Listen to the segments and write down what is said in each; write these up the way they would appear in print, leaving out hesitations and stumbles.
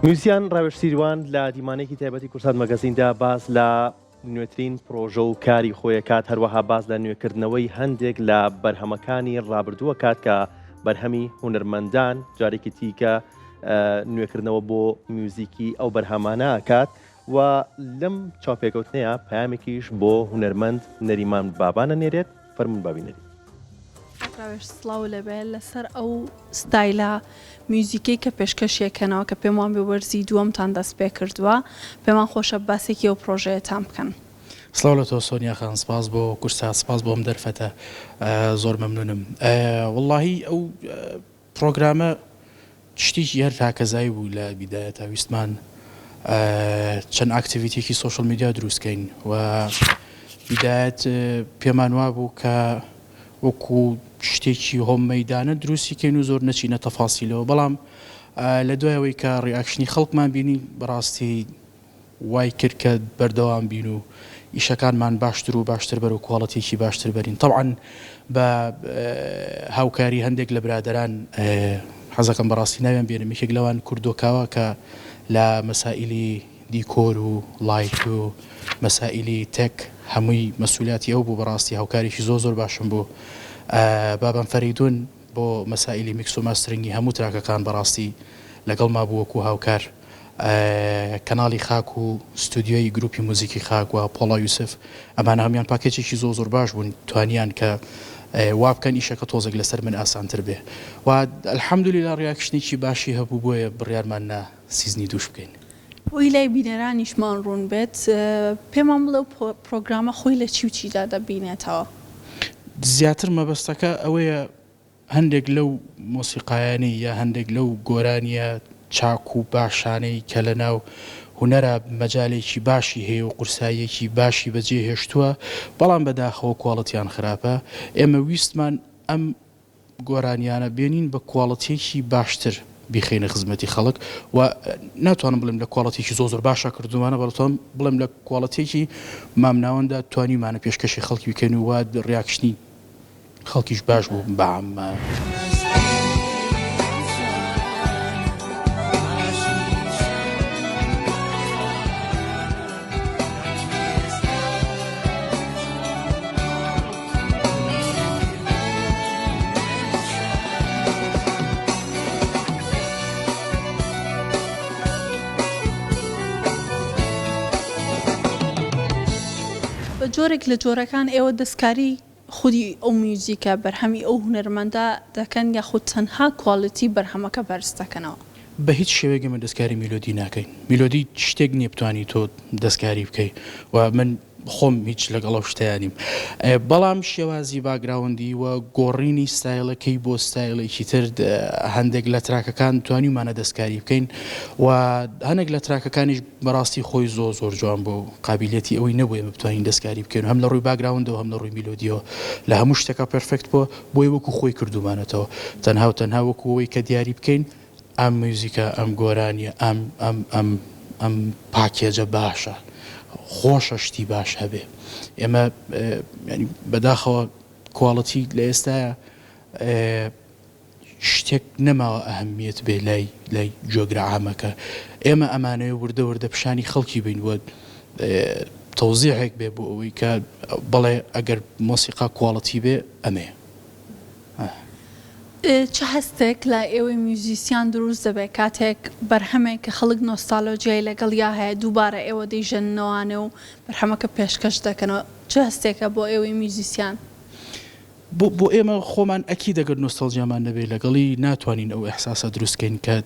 موسیان ڕاوێژ سیروان لە دیمانێکی تایبەتی کورسات مەگەزیندا باس لە نوێترین پرۆژە و کاری خۆی کات، هەروەها باز لە نوێکردنەوەی هەندێک لە بەرهەمەکانی ڕابردووە کات کە بەرهەمی هونەرمەندان جارێکی تیکە نوێکردنەوە بۆ میوزیکی ئەو بەرهەمانە کات و لەم چاوپێکەوتنەیە پەیامێکیش بۆ هونەرمەند نەریمان بابانە نێرێت. فەرمون بابینەری. ڕاوێژ سڵاو لەبێت لەسەر ئەو ستایلە میوزیکەی کە پێشکەشیەکەنەوە کە پێمان بێوەرزی دووەمتان دەست پێ کردووە، پێمان خۆشە باسێکی ئەو پرۆژەیەتان بکەن. سڵاو لە تۆ سۆنیا خان، سپاس بۆ کورسات، سپاس بۆم دەرفەتە، زۆر مەمنونم. وەڵڵاهی ئەو پرۆگرامە شتێکی هەر تاکەزایی بوو لە بیدایەتە، ویستمان چەند ئاکتیڤیتێکی سۆشڵ میدیا دروستکەین و بیدایەت پێمان وا بوو کە وەکو شتێکی هۆم مەیدانە دروستیکەین و زۆر نەچینە تەفاسیلەوە، بەڵام لە دوایەوەی کە ڕیاکشنی خەڵکمان بینی بەڕاستی وای کرد کە بەردەوام بین و ئیشەکانمان باشتر و باشتر بەر و کوواڵەتێکی باشتر بەرین. طبعاً بە هاوکاری هەندێک لە برادەران حەزەکەم بەڕاستی ناویان بێنم، یەکێک لەوان کوردۆکاوە کە لە مەسائیلی دیکۆر و لایت و مەسائیلی تێک هەمووی مەسئولیاتی ئەو بوو، بەڕاستی هاوکارێکی زۆر باشم بوو. بابم فەریدون بۆ مەسائیلی میکس و ماسترینگی هەموو تراکەکان بەڕاستی لەگەڵ ما بوو وەکو هاوکار. کەناڵی خاک و ستودیۆی گروپی موزیکی خاک و پۆڵا یوسف، ئەمانە هەمیان پاکێجێکی زۆر باش بوون، توانیان کە وا بکەن ئیشەکە تۆزێک لەسەر من ئاسانتر بێ و ئەلحەمدولیلا ڕیاکشنێکی باشی هەبوو، بۆیە بڕیارمان نا سیزنی دووش بکەین. بۆی لای بینەرانیشمان ڕوون بێت، پێمان بڵێ پرۆگرامە خۆی لە چی و چیدا دەبینێتەوە؟ زیاتر مەبەستەکە ئەوەیە هەندێک لەو مۆسیقایانی یا هەندێک لەو گۆرانیە چاک و باشانەی کە لە ناو هونەرە مەجالێکی باشی هەیە و قورساییەکی باشی بەجێ هێشتووە، بەڵام بەداخەوە کوواڵەتیان خراپە. ئێمە ویستمان ئەم گۆرانیانە بێنین بە کوواڵەتێکی باشتر بیخینە خزمەتی خەڵک و ناتوانم بڵێم لە کوواڵەتێکی زۆر باشە کردومانە، بەڵام بڵێم لە کوواڵەتێکی مامناوەندا توانیمانە پێشکەشی خەڵکی بکەین و ڕیاکشنی خەڵکیش باش بوو بەعامە. جۆرێک لە جۆرەکان ئێوە دەستکاری خودی ئەو میوزیکە بەرهەمی ئەو هونەرمەندە دەکەن یاخود تەنها کواڵیتی بەرهەمەکە بەرز دەکەنەوە؟ بە هیچ شێوەیەکی من دەستکاری میلۆدی ناکەین. میلۆدی شتێک نییە بتوانی تۆ دەستکاری بکەیت و من خۆم هیچ لەگەڵ ئەو شتیانیم، بەڵام شێوازی باگراوندی و گۆڕینی ستایلەکەی بۆ ستایلێکی تر هەندێک لە تراکەکان توانیمانە دەستکاری بکەین و هەندێک لە تراکەکانیش بەڕاستی خۆی زۆر جوان بۆ قابلیەتی ئەوەی نەبووە بتوانین دەستکاری بکەین، هەم لە ڕووی باگراوندەوە هەم لە ڕووی میلۆدیەوە لە هەموو شتێکە پەرفێکت بۆی وەکو خۆی کردومانەتەوە، تەنها وەکو ئەوەی کە دیاری بکەین ئەم میوزیکە ئەم گۆرانیە ئەم پاکێجە باشە، خۆشە، شتی باش هەبێ. ئێمە بەداخەوە کوواڵەتی لە ئێستاە شتێک نەماوە ئەهەمیەت بێ لای جۆگرە عامەکە. ئێمە ئەمانەوە وردە پیشانی خەڵکی بین وە تەوزیحێک بێ بۆ ئەوەی کە بەڵێ ئەگەر مۆسیقا کوواڵەتی بێ ئەمێ. چه هەستێک لە ئێوەی میوزیسیان دروست دەبێت کاتێک بەرهەمێک کە خەڵک نۆستالۆجیای لەگەڵیا هەیە دووبارە ئێوە دەیژەنەوەوانێ و بەرهەمەکە پێشکەش دەکەنەوە، چه هەستێکە بۆ ئێوەی میوزیسیان؟ بۆ ئێمە خۆمان ئەکی دەگەر نۆستەڵجیامان نەبێت لەگەڵی ناتوانین ئەو ئەحساسە دروستکەین کە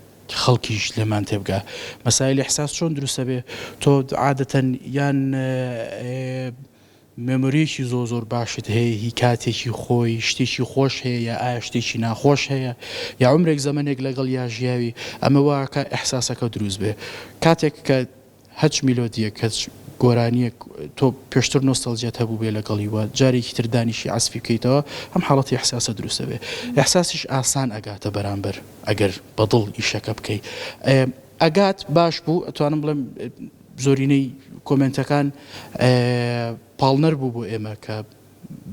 خەڵکیش لێمان تێبگا. مەسایل ئەحساس چۆن دروستە بێ؟ تۆ عادەتەن یان مێمۆریەکی زۆر باشت هەیە، هی کاتێکی خۆی شتێکی خۆش هەیە یا ئایا شتێکی ناخۆش هەیە یا عمرێک زەمانێک لەگەڵ یا ژیاوی، ئەمە واکە ئەحساسەکە دروست بێ. کاتێک کە هەچ میلۆدیە کە گۆرانیە تۆ پێشتر نۆستەڵجیات هەبوو بێ لەگەڵی وە جارێکی تر دانیشی عەسفی بکەیتەوە، هەم حاڵەتی ئەحساسە دروستە بێ. ئەحساسیش ئاسان ئەگاتە بەرامبەر ئەگەر بەدڵ ئیشەکە بکەیت. ئەگات باش بوو، ئەتوانم بڵێم زۆرینەی کۆمنتەکان پاڵنەر بوو بۆ ئێمە کە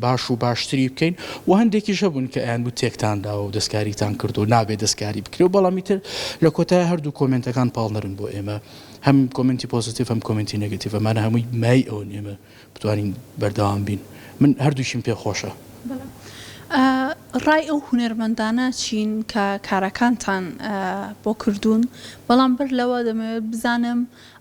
باش و باشتری بکەین و هەندێکیش هەبوون کە ئەیان بوو تێکتاندا و دەستکاریتان کرد و نابێت دەستکاری بکرێ و بەڵامی تر لە کۆتای هەردوو کۆمنتەکان پاڵنەرن بۆ ئێمە هەم کۆمنتی پۆزیتیڤ هەم کۆمنتی نێگەتیڤ ئەمانە هەمووی مای ئەوەن ئێمە بتوانین بەردەوام بین من هەردووشیم پێ خۆشە. ڕای ئەو هونەرمەندانە چین کە کارەکانتان بۆ کردوون بەڵام بەر لەوە دەمەوێت بزانم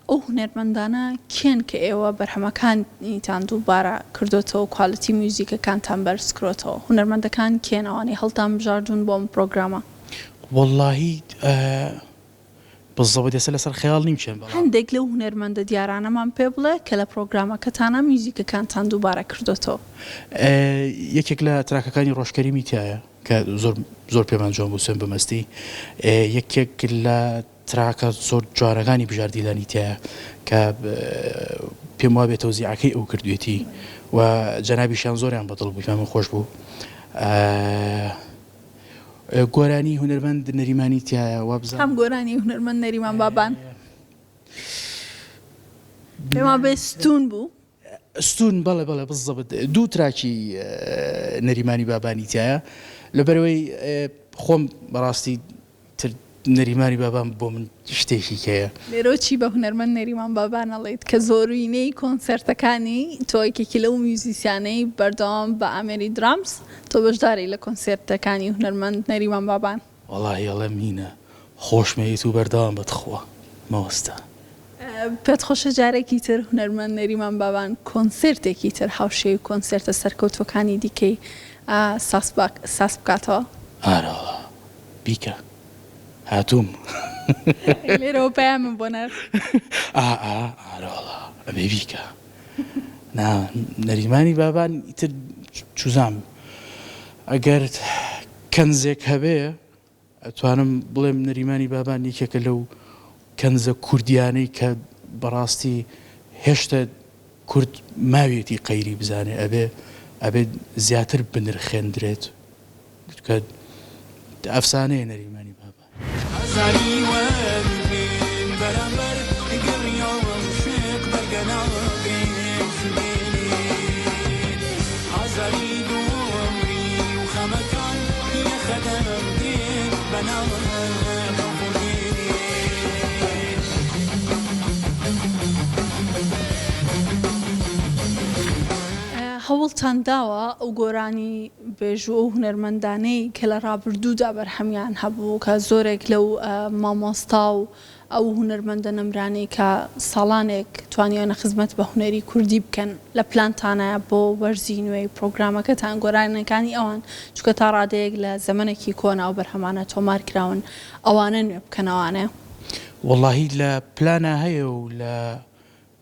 ئەو هونەرمەندانە کێن کە ئێوە بەرهەمەکانیتان دووبارە کردوتەوە کوالتی میوزیکەکانتان بەرز کرۆتەوە هونەرمەندەکان کێن ئەوانەی هەڵتان بژاردون بۆم پرۆگرامە واللهی بەزەوە دەسە لەسەر خەیاڵ نیم چێن هەندێک لەو هونەرمەندە دیارانەمان پێ بڵێ کە لە پرۆگرامەکەتانە میوزیکەکانتان دووبارە کردوتەوە یەکێک لە تراکەکانی ڕۆژکەری میتایە کە زۆر پێمان جوان بوو سوێن بەمەستی یەکێک لە تراکە زۆر جوانەکانی بژاردیلانی تایە کە پێم وا بێت تەوزیعەکەی ئەو کردوێتی و جەنابیشیان زۆریان بەدڵ بوو من خۆش بوو گۆرانی هونەرمەند نەریمانی تایە وا بزانم هەم گۆرانی هونەرمەند نەریمان بابان پێما بێ ستون بوو ستون بەڵێ بەڵێ بزەبت دوو تراکی نەریمانی بابانی تایە لەبەرەوەی خۆم بەڕاستی نەریمانی بابان بۆ من شتێکی کەیە لێرۆ چی بە هونەرمەند نەریمان بابان ئەڵێیت کە زۆرینەی کۆنسەرتەکانی تۆیکێکی لەو میوزیسیانەی بەردەوام بە ئامێری درامز تۆ بەشداری لە کۆنسەرتەکانی هونەرمەند نەریمان بابان وەڵاهی ئەڵێم هینە خۆشمەویت و بەردەوام بەتخوا مەوەستە پێت خۆشە جارێکی تر هونەرمەند نەریمان بابان کۆنسرتێکی تر هاوشێوی کۆنسرتە سەرکەوتوەکانی دیکەی ساس بکاتەوە ئارەوە بیکە هاتووم لێرەوە پەیامم بۆ نەر ئارەوەڵا ئەبێ بیکە نەریمانی بابان ئیتر چوزام ئەگەر کەنزێک هەبێ ئەتوانم بڵێم نەریمانی بابان یەکێکە لەو کەنزە کوردیانەی کە بەڕاستی هێشتا کورد ماوێتی قەیری بزانێ ئەبێ زیاتر بنرخێندرێت کە ئەفسانەیە نەریمانی بابان هەوڵتان داوە ئەو گۆرانی بێژوو و هونەرمەندانەی کە لە ڕابردوودا بەرهەمیان هەبوو کە زۆرێک لەو مامۆستا و ئەو هونەرمەندە نەمرانی کە ساڵانێک توانیانە خزمەت بە هونەری کوردی بکەن لە پلانتانە بۆ وەرزی نوێی پرۆگرامەکەتان گۆرانەکانی ئەوان چکە تا ڕادەیەک لە زەمنێکی کۆنا و بەرهەمانە تۆمارکراون ئەوانە نوێ بکەنەوانێ وەڵاهی لە پلانە هەیە و لە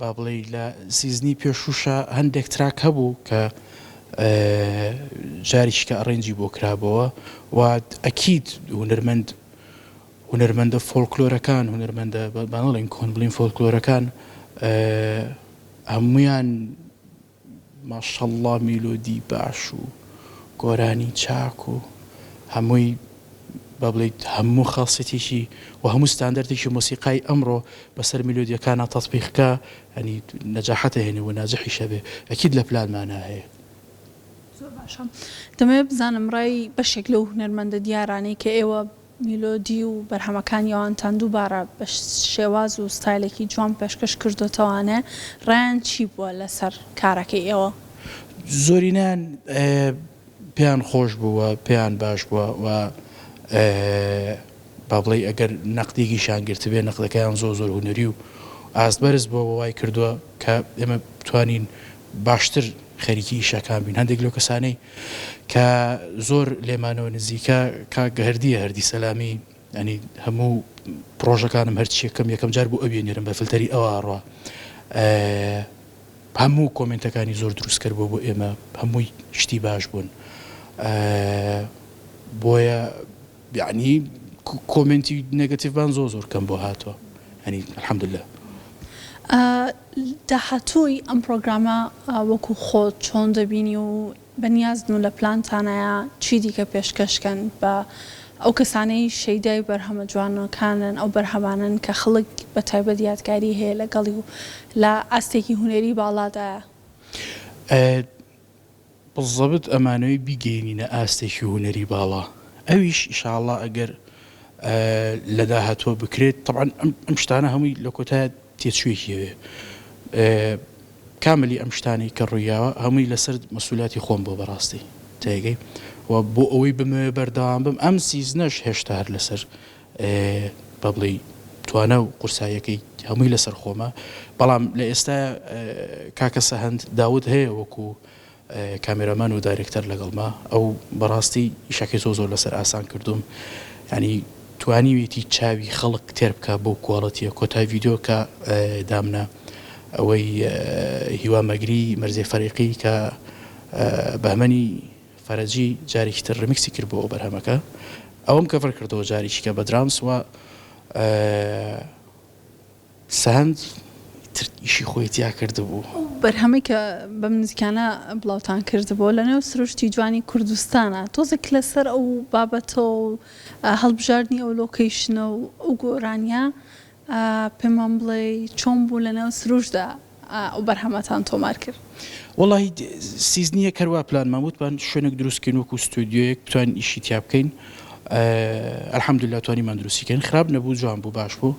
با بڵێ لە سیزنی پێشوشە هەندێک تراک هەبوو کە جاریشکە ئەڕێنجی بۆ کرابەوە و ئەکید هونەرمەندە فۆلکلۆرەکان هونەرمەندە بانڵێن کۆن بڵین فۆلکلۆرەکان هەمویان ماشەڵڵا میلۆدی باش و گۆرانی چاک و هەمووی با بڵێیت هەموو خاصەتێکی و هەموو ستاندەردێکی مۆسیقای ئەمڕۆ بەسەر میلۆدیەکانە تەطبیقکە هەنی نەجاحەتە هێنێ و ناجەحی شەبێ ئەکید لە پلانمانە هەیە زۆر باشە دەمەوێت بزانم ڕای بەشێک لەو هونەرمەندە دیارانەی کە ئێوە میلۆدی و بەرهەمەکانیەوانتان دووبارە بە شێواز و ستایلێکی جوان پێشکەش کردوتەوانێ ڕایان چی بووە لەسەر کارەکەی ئێوە زۆرینان پێیان خۆش بووە پێیان باش بووە و با بڵێ ئەگەر نەقدێکی شانگرت بێ نەقدەکەیان زۆر هونەری و ئاستبەرز بۆ وای کردووە کە ئێمە بتوانین باشتر خەریکی ئیشەکان بین هەندێک لەو کەسانەی کە زۆر لێمانەوە نزیکە کاگە هەردی سەلامی ینی هەموو پرۆژەکانم هەرچیەکەم یەکەم جار بوو ئەوێنێرم بە فلتەری ئەوڕە هەموو کۆمنتەکانی زۆر دروست کرد بۆ ئێمە هەمووی شتی باش بوون بۆیە یعنی کۆمنتی نێگەتیڤبان زۆر کەم بۆ هاتووە هەنی الحەمدلله داهاتووی ئەم پرۆگرامە وەکو خۆت چۆن دەبینی و بەنیازن و لە پلانتانایە چی دیکە پێشکەشکەن بە ئەو کەسانەی شەیدای بەرهەمە جوانەکانن ئەو بەرهەمانن کە خەڵک بە تایبەت یادگاری هەیە لەگەڵی و لە ئاستێکی هونەری باڵادایە بالضبط ئەمانەوەی بیگەینینە ئاستێکی هوەری باڵا ئەویش ئینشاءڵڵا ئەگەر لە داهاتوە بکرێت طبعا ئەم شتانە هەمووی لە کۆتایە تێچوویەکیەوێ کاملی ئەم شتانی کە ڕوویاوە هەمووی لەسەر مەسئولیاتی خۆم بۆ بەڕاستی تێگەی و بۆ ئەوەی بمەوێ بەردەوام بم ئەم سیزنەش هێشتا هەر لەسەر بە بڵێ توانە و قورساییەکەی هەمووی لەسەر خۆمە بەڵام لە ئێستا کاکە سەهەند داود هەیە وەکو کامێرەمان و دایرێکتەر لەگەڵما ئەو بەڕاستی ئیشەکەی زۆر لەسەر ئاسان کردوم ینی توانیوێتی چاوی خەڵک تێر بکە بۆ کوواڵەتیە کۆتای ڤیددیۆ کە دامنە ئەوەی هیوا مەگری مەرزێ فەریقی کە بەهمەنی فەرەجی جارێکی تر ڕمیکسی کرد بۆ ئەو بەرهەمەکە ئەوەم کەڤەر کردەوە جارێکی کە بە درامس وە سەهەند ئیشی خۆی تیا کردبوو بەرهەمەی کە بەم نزیکانە بڵاوتان کردبوو لەنێو سروشتی جوانی کوردستانە تۆزێک لەسەر ئەو بابەتە و هەڵبژاردننی ئەو لۆکیشنە و ئەو گۆرانیا پێمان بڵێ چۆن بوو لەنێو سروشدا ئەو بەرهەمەتان تۆمار کرد وڵی سیزنیە کەروا پلان ماموتمان شوێنێک دروستکەین وەکو ستودیۆیەک بتوانین ئیشی تیا بکەین الحەمدوللا توانیمان دروستیکەین خراپ نەبوو جوان بوو باش بوو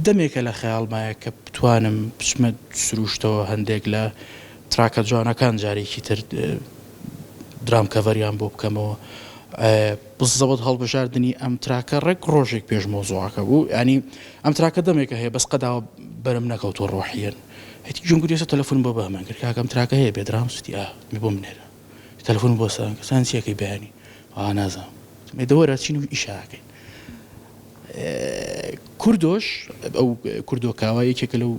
دەمێکە لە خەیاڵمایە کە بتوانم بچمە سروشتەوە هەندێک لە تراکە جوانەکان جارێکی تر درام کەڤەریان بۆ بکەمەوە بزەوت هەڵبژاردننی ئەم تراکە ڕێک ڕۆژێک پێش مۆزوعەکە بوو ینی ئەم تراکە دەمێکە هەیە بەس قەداوە بەرم نەکەوتۆ ڕۆحیەن هەتی جونگوریێسە تەلەفۆن بۆ بەهمان کرد کاکەم تراکە هەیە بێدرام سوتی می بۆ منێرە تەلەفۆن بۆ سانسیەکەی بەیانی نازانم مێدەوەرە چین و ئیشاکەین کوردۆش ئەو کوردۆکاوە یەکێکە لەو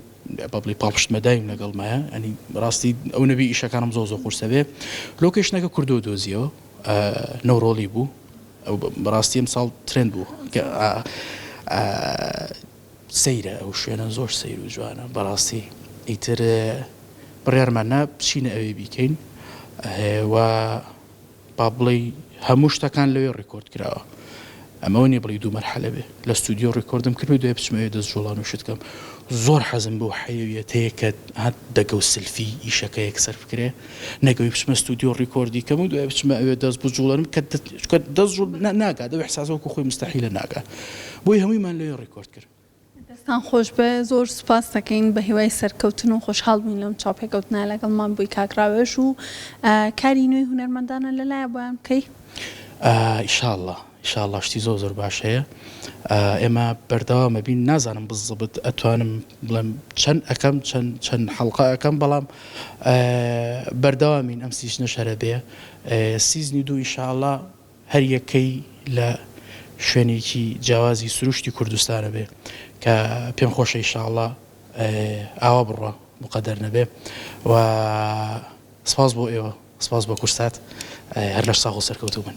بەڵێ پاڵپشتمەدایم لەگەڵمایە ئەنی ڕاستی ئەو نەبی ئیشەکانم زۆ قورسەبێ لۆکێشنەکە کوردۆ دۆزیەوە نەوڕۆڵی بوو ئەو بەڕاستی ئەم ساڵ ترند بوو سەیرە ئەو شوێنە زۆر سەیر و جوانە بەڕاستی ئیتر بڕیارمانە بچینە ئەوێ بیکەین و با بڵێ هەموو شتەکان لەوێ ڕێکۆرد کراوە ئەمەوە نیە بڵی دوو مەرحەلە بێ لە ستودیۆ ڕێکۆردم کردم دوێ بچمەوێ دەست جوڵان و شتکەم زۆر حەزم بۆ حەیەویەتەیە کە هات دەگە و سلفی ئیشەکە یەکسەر بکرێ نەگەوی بچمە ستودیۆ ڕێکۆردی کەم و دوێ بچمە ئەوێ دەست بۆ جوڵانم کە دەست ناگات دەوێ حساسەوەکو خۆی مستەحیلە ناگات بۆی هەموویمان لەوێ ڕێکۆرد کرد دەستان خۆش بێ زۆر سوپاس دەکەین بە هیوای سەرکەوتن و خۆشحاڵ بووین لەم چاپێکەوتنە لەگەڵمان بووی کاکراوێش و کاری نوێی هونەرمەندانە لەلایە بۆیان بکەی ئیشاءڵڵا شتی زۆر باش هەیە ئێمە بەردەوامە بین نازانم بزبط ئەتوانم بڵێم چەند ئەەکەم چەند حەڵقە ئەەکەم بەڵام بەردەوامین ئەم سیژنە شەرە بێ سیزنی دوو ئیشاءڵڵا هەر یەکەی لە شوێنێکی جیاوازی سروشتی کوردستانە بێ کە پێم خۆشە ئیشاءڵڵا ئاوا بڕە مقەدەر نەبێ و سپاس بۆ ئێوە سپاس بۆ کورسات هەر لەش ساغ و سەرکەوتوو بن